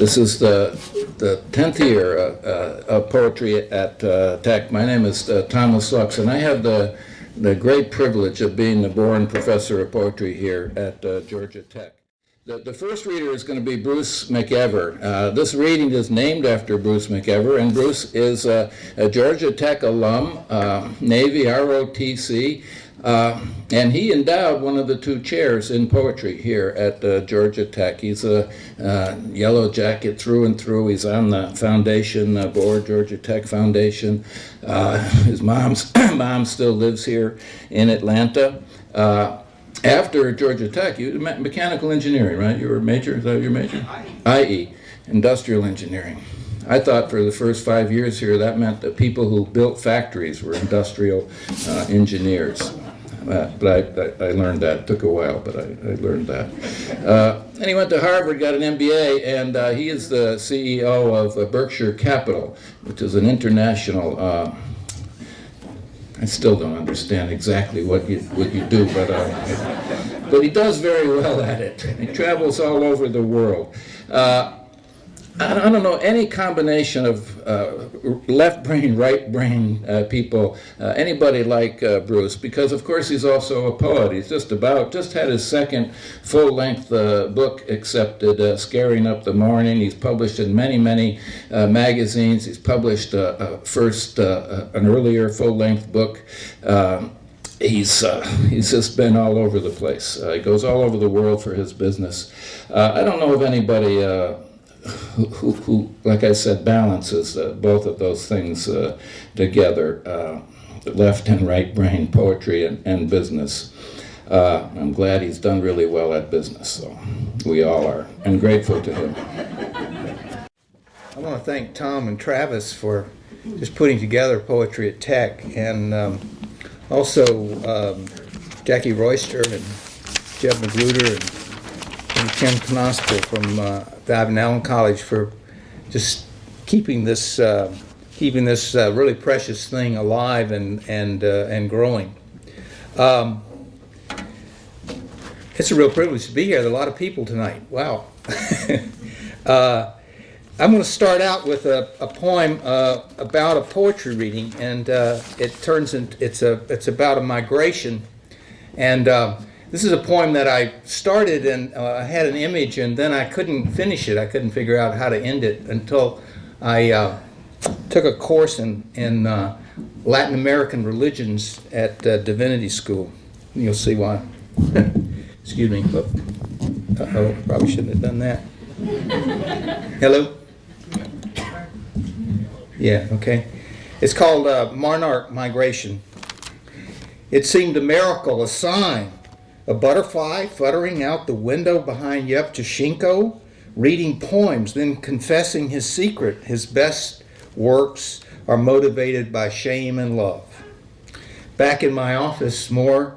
This is the 10th year of poetry at Tech. My name is Thomas Lux, and I have the great privilege of being the Boren Professor of Poetry here at Georgia Tech. The first reader is going to be Bruce McEver. This reading is named after Bruce McEver, and Bruce is a Georgia Tech alum, Navy, ROTC, and he endowed one of the two chairs in poetry here at Georgia Tech. He's a yellow jacket through and through. He's on the foundation board, Georgia Tech Foundation. His mom still lives here in Atlanta. After Georgia Tech, you mechanical engineering, right? You were a major, is that your major? IE, industrial engineering. I thought for the first 5 years here, that meant that people who built factories were industrial engineers. But I learned that. It took a while, but I learned that. And he went to Harvard, got an MBA, and he is the CEO of Berkshire Capital, which is an international, I still don't understand exactly what you do, but he does very well at it. He travels all over the world. I don't know any combination of left brain, right brain people, anybody like Bruce, because of course he's also a poet. He's just had his second full-length book accepted, Scaring Up the Morning. He's published in many magazines. He's published an earlier full-length book. He's just been all over the place. He goes all over the world for his business. I don't know of anybody who, like I said, balances both of those things together, left and right brain, poetry and business. I'm glad he's done really well at business, so we all are, and grateful to him. I want to thank Tom and Travis for just putting together Poetry at Tech, and also Jackie Royster and Jeb Magruder and Ken Knospel from Ivan Allen College for just keeping this really precious thing alive and growing. It's a real privilege to be here. There are a lot of people tonight. Wow. I'm going to start out with a poem about a poetry reading, and it's about a migration, and this is a poem that I started and I had an image, and then I couldn't finish it. I couldn't figure out how to end it until I took a course in Latin American religions at Divinity School. You'll see why. Excuse me. Uh-oh, probably shouldn't have done that. Hello? Yeah, okay. It's called Monarch Migration. It seemed a miracle, a sign. A butterfly fluttering out the window behind Yevtushenko, reading poems, then confessing his secret. His best works are motivated by shame and love. Back in my office, more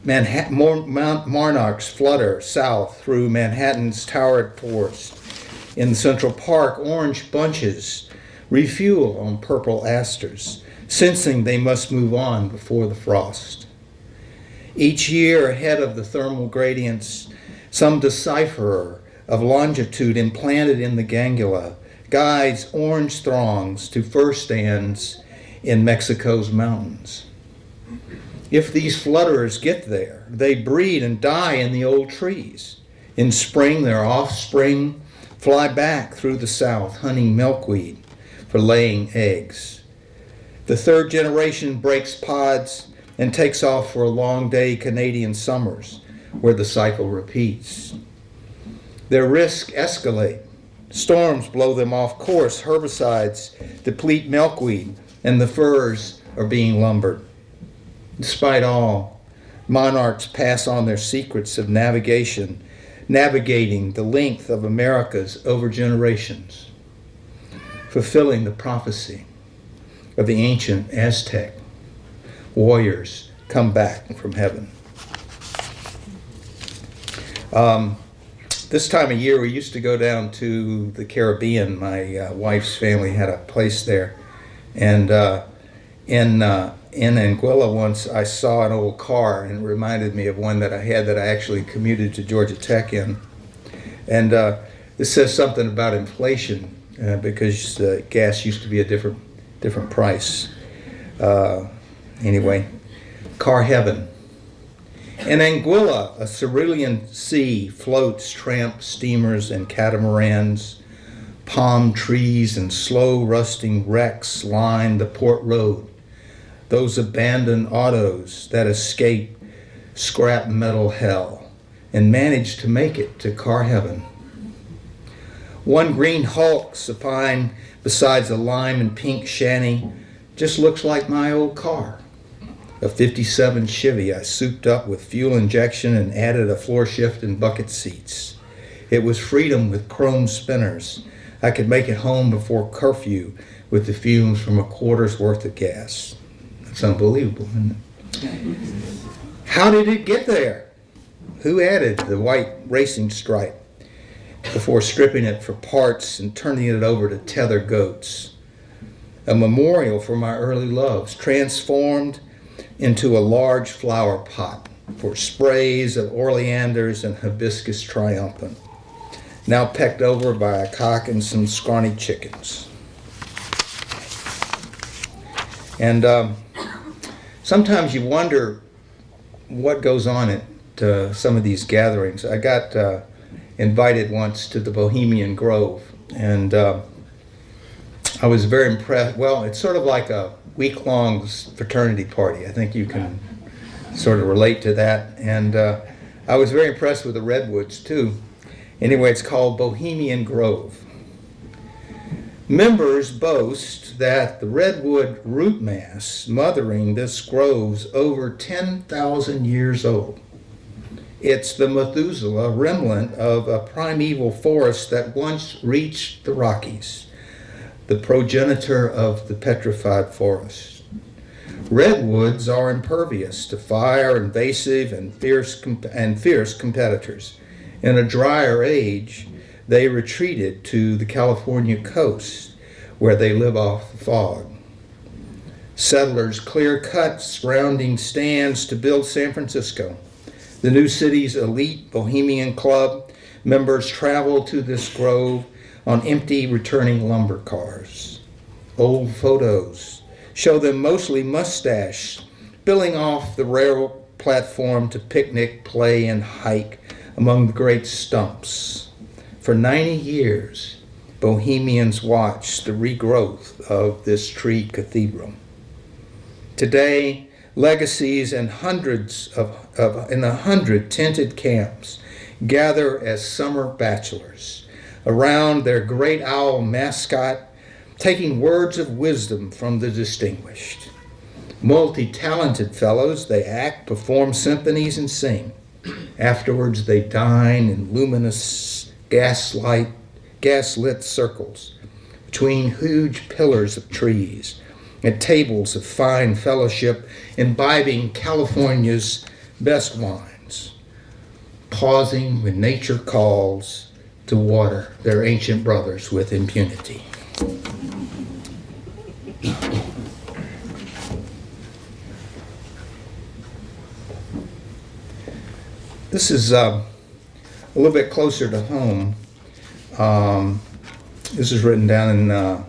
monarchs flutter south through Manhattan's towered forest. In Central Park, orange bunches refuel on purple asters, sensing they must move on before the frost. Each year, ahead of the thermal gradients, some decipherer of longitude implanted in the gangula guides orange throngs to first stands in Mexico's mountains. If these flutterers get there, they breed and die in the old trees. In spring, their offspring fly back through the south, hunting milkweed for laying eggs. The third generation breaks pods and takes off for a long day Canadian summers, where the cycle repeats. Their risks escalate. Storms blow them off course, herbicides deplete milkweed, and the firs are being lumbered. Despite all, monarchs pass on their secrets of navigating the length of Americas over generations, fulfilling the prophecy of the ancient Aztec warriors come back from heaven. This time of year, we used to go down to the Caribbean. My wife's family had a place there. And in Anguilla once, I saw an old car, and it reminded me of one that I had that I actually commuted to Georgia Tech in. And This says something about inflation because gas used to be a different price. Anyway, car heaven. In Anguilla, a cerulean sea floats tramp steamers and catamarans. Palm trees and slow rusting wrecks line the port road. Those abandoned autos that escape scrap metal hell and manage to make it to car heaven. One green hulk supine besides a lime and pink shanty just looks like my old car. A 57 Chevy I souped up with fuel injection and added a floor shift and bucket seats. It was freedom with chrome spinners. I could make it home before curfew with the fumes from a quarter's worth of gas. That's unbelievable, isn't it? How did it get there? Who added the white racing stripe before stripping it for parts and turning it over to tether goats? A memorial for my early loves, transformed into a large flower pot for sprays of oleanders and hibiscus triumphant, now pecked over by a cock and some scrawny chickens. And sometimes you wonder what goes on at some of these gatherings. I got invited once to the Bohemian Grove, and I was very impressed. Well, it's sort of like a week-long fraternity party. I think you can sort of relate to that. And I was very impressed with the redwoods, too. Anyway, it's called Bohemian Grove. Members boast that the redwood root mass mothering this grove's over 10,000 years old. It's the Methuselah remnant of a primeval forest that once reached the Rockies, the progenitor of the petrified forest. Redwoods are impervious to fire, invasive and fierce competitors. In a drier age, they retreated to the California coast, where they live off the fog. Settlers clear-cut surrounding stands to build San Francisco. The new city's elite Bohemian Club members travel to this grove on empty returning lumber cars. Old photos show them mostly mustached, spilling off the rail platform to picnic, play, and hike among the great stumps. For 90 years, Bohemians watched the regrowth of this tree cathedral. Today, legacies and in 100 tented camps gather as summer bachelors around their great owl mascot, taking words of wisdom from the distinguished. Multi-talented fellows, they act, perform symphonies, and sing. Afterwards, they dine in luminous gaslit circles between huge pillars of trees at tables of fine fellowship, imbibing California's best wines, pausing when nature calls to water their ancient brothers with impunity. This is a little bit closer to home. This is written down in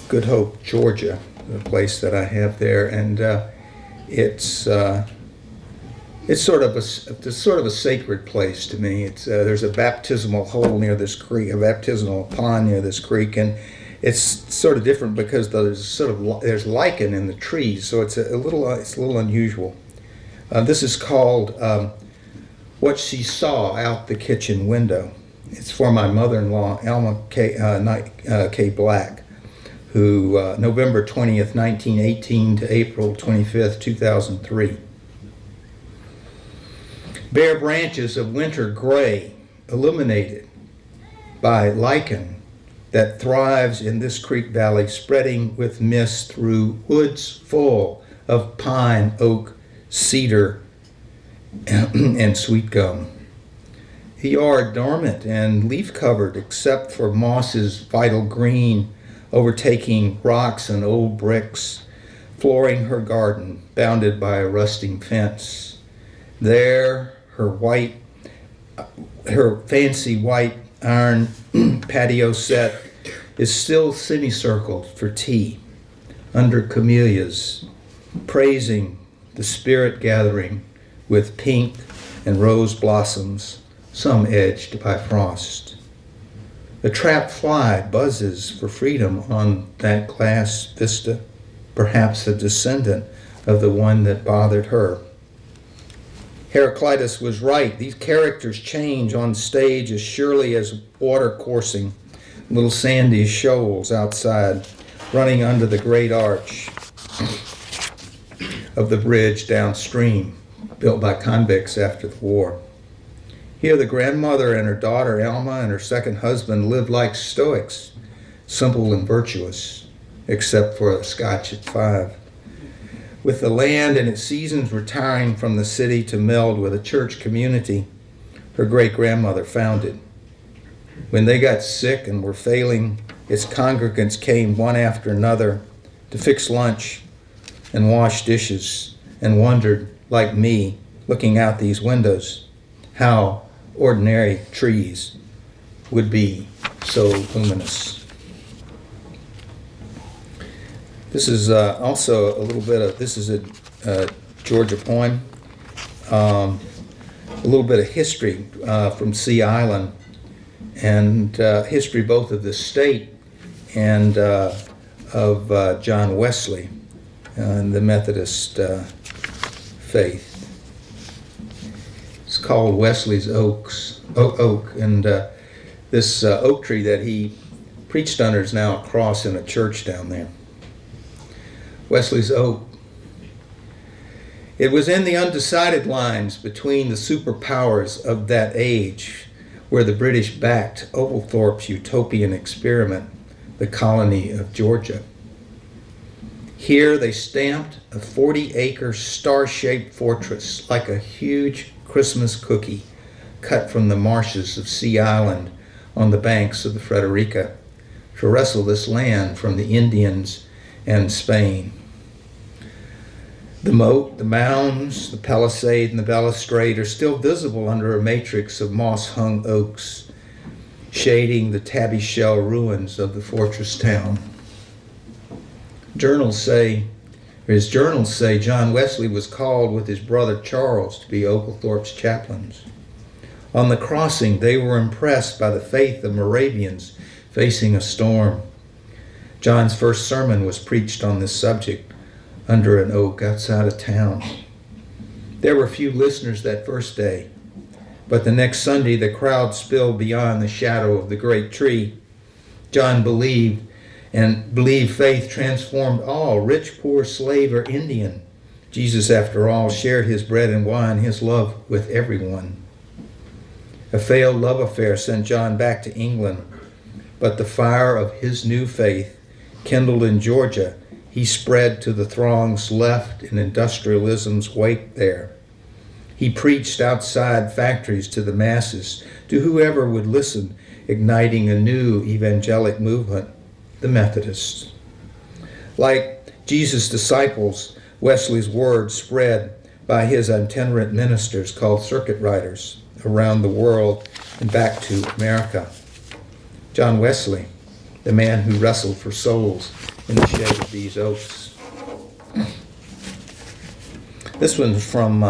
Good Hope, Georgia, the place that I have there, and it's sort of a sacred place to me. There's a baptismal hole near this creek, a baptismal pond near this creek, and it's sort of different because there's lichen in the trees, so it's a little unusual. This is called What She Saw Out the Kitchen Window. It's for my mother-in-law, Alma K. Black, who November 20th, 1918 to April 25th, 2003. Bare branches of winter gray, illuminated by lichen that thrives in this creek valley, spreading with mist through woods full of pine, oak, cedar, and sweet gum. The yard dormant and leaf-covered except for moss's vital green, overtaking rocks and old bricks, flooring her garden, bounded by a rusting fence. There, her fancy white iron patio set is still semicircled for tea under camellias, praising the spirit gathering with pink and rose blossoms, some edged by frost. A trapped fly buzzes for freedom on that glass vista, perhaps a descendant of the one that bothered her. Heraclitus was right. These characters change on stage as surely as water coursing, little sandy shoals outside, running under the great arch of the bridge downstream, built by convicts after the war. Here the grandmother and her daughter Alma and her second husband lived like Stoics, simple and virtuous, except for a scotch at 5. With the land and its seasons retiring from the city to meld with a church community her great-grandmother founded. When they got sick and were failing, its congregants came one after another to fix lunch and wash dishes and wondered, like me, looking out these windows, how ordinary trees would be so luminous. This is also a little bit of, this is a Georgia poem, a little bit of history from Sea Island, and history both of the state and of John Wesley and the Methodist faith. It's called Wesleys Oaks, Oak, and this oak tree that he preached under is now a cross in a church down there. Wesley's Oak. It was in the undecided lines between the superpowers of that age where the British backed Oglethorpe's utopian experiment, the colony of Georgia. Here they stamped a 40-acre star-shaped fortress like a huge Christmas cookie cut from the marshes of Sea Island on the banks of the Frederica to wrestle this land from the Indians and Spain. The moat, the mounds, the palisade, and the balustrade are still visible under a matrix of moss-hung oaks, shading the tabby shell ruins of the fortress town. His journals say John Wesley was called with his brother Charles to be Oglethorpe's chaplains. On the crossing, they were impressed by the faith of Moravians facing a storm. John's first sermon was preached on this subject under an oak outside of town. There were few listeners that first day, but the next Sunday the crowd spilled beyond the shadow of the great tree. John believed faith transformed all, rich, poor, slave, or Indian. Jesus, after all, shared his bread and wine, his love with everyone. A failed love affair sent John back to England, but the fire of his new faith, kindled in Georgia, he spread to the throngs left in industrialism's wake there. He preached outside factories to the masses, to whoever would listen, igniting a new evangelic movement, the Methodists. Like Jesus' disciples, Wesley's words spread by his itinerant ministers called circuit riders around the world and back to America. John Wesley, the man who wrestled for souls in the shade of these oaks. This one's from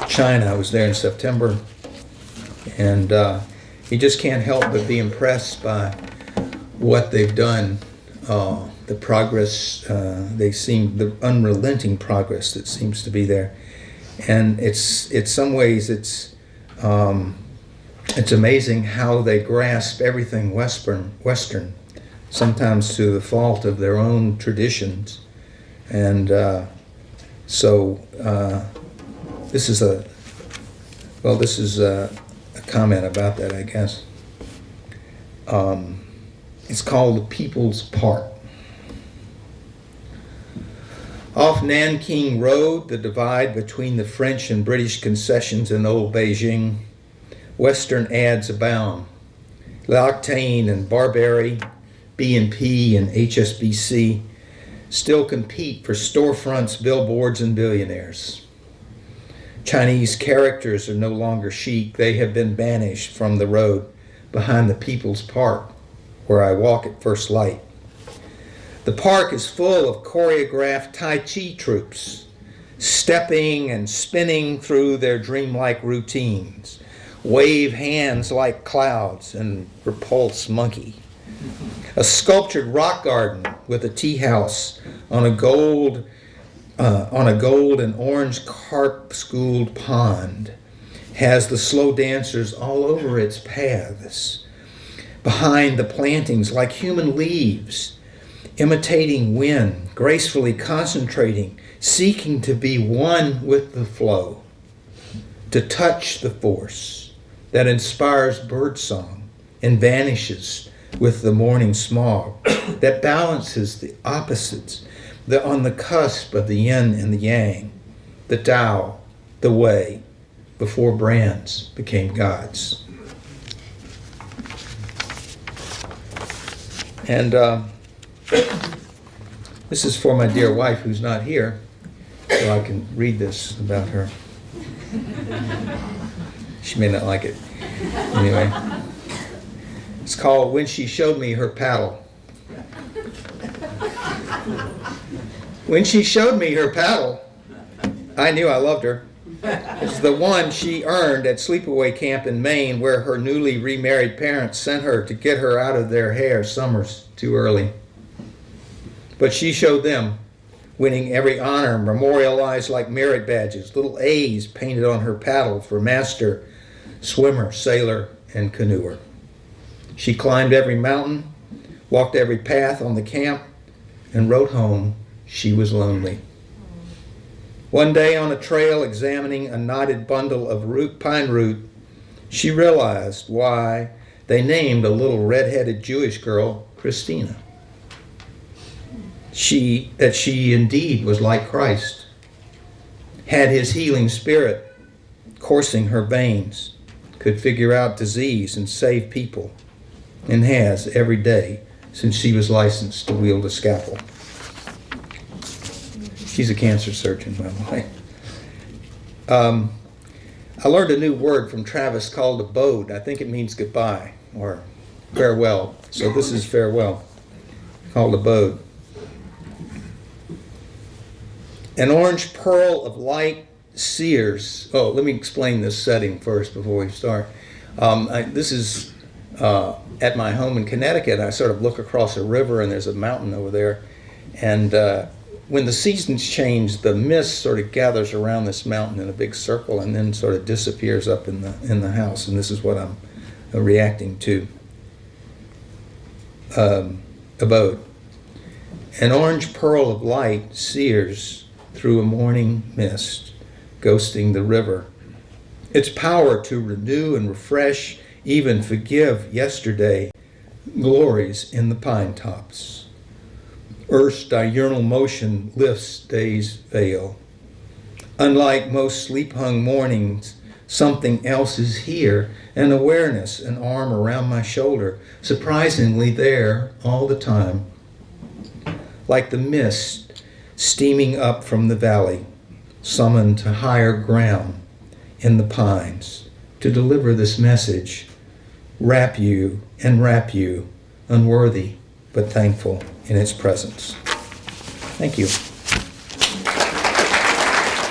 China. I was there in September, and you just can't help but be impressed by what they've done, the progress, the unrelenting progress that seems to be there. And it's some ways it's amazing how they grasp everything Western, sometimes to the fault of their own traditions. And so this is a comment about that, I guess. It's called The People's Park. Off Nanking Road, the divide between the French and British concessions in old Beijing, Western ads abound. L'Octane and Barberry, B&P and HSBC still compete for storefronts, billboards, and billionaires. Chinese characters are no longer chic. They have been banished from the road. behind the People's Park, where I walk at first light. The park is full of choreographed Tai Chi troupes, stepping and spinning through their dreamlike routines, wave hands like clouds and repulse monkey. A sculptured rock garden with a tea house on a gold and orange carp-schooled pond has the slow dancers all over its paths, behind the plantings like human leaves, imitating wind, gracefully concentrating, seeking to be one with the flow, to touch the force that inspires birdsong and vanishes with the morning smog, that balances the opposites, on the cusp of the yin and the yang, the Tao, the way, before brands became gods. And this is for my dear wife who's not here, so I can read this about her. She may not like it. Anyway, it's called When She Showed Me Her Paddle. When she showed me her paddle, I knew I loved her. It's the one she earned at sleepaway camp in Maine, where her newly remarried parents sent her to get her out of their hair summers too early. But she showed them, winning every honor memorialized like merit badges, little A's painted on her paddle for master, swimmer, sailor, and canoeer. She climbed every mountain, walked every path on the camp, and wrote home she was lonely. One day on a trail examining a knotted bundle of pine root, she realized why they named a little red-headed Jewish girl Christina. That she indeed was like Christ, had his healing spirit coursing her veins, could figure out disease and save people, and has every day since she was licensed to wield a scalpel. She's a cancer surgeon, by the way. I learned a new word from Travis called abode. I think it means goodbye or farewell. So this is farewell, called abode. An orange pearl of light sears. Oh, let me explain this setting first before we start. This is at my home in Connecticut. I sort of look across a river and there's a mountain over there. And when the seasons change, the mist sort of gathers around this mountain in a big circle and then sort of disappears up in the house. And this is what I'm reacting to. Abode. An orange pearl of light sears through a morning mist, ghosting the river. Its power to renew and refresh, even forgive yesterday glories in the pine tops. Earth's diurnal motion lifts day's veil. Unlike most sleep-hung mornings, something else is here, an awareness, an arm around my shoulder, surprisingly there all the time. Like the mist steaming up from the valley, summoned to higher ground in the pines to deliver this message, wrap you, unworthy but thankful in its presence. Thank you.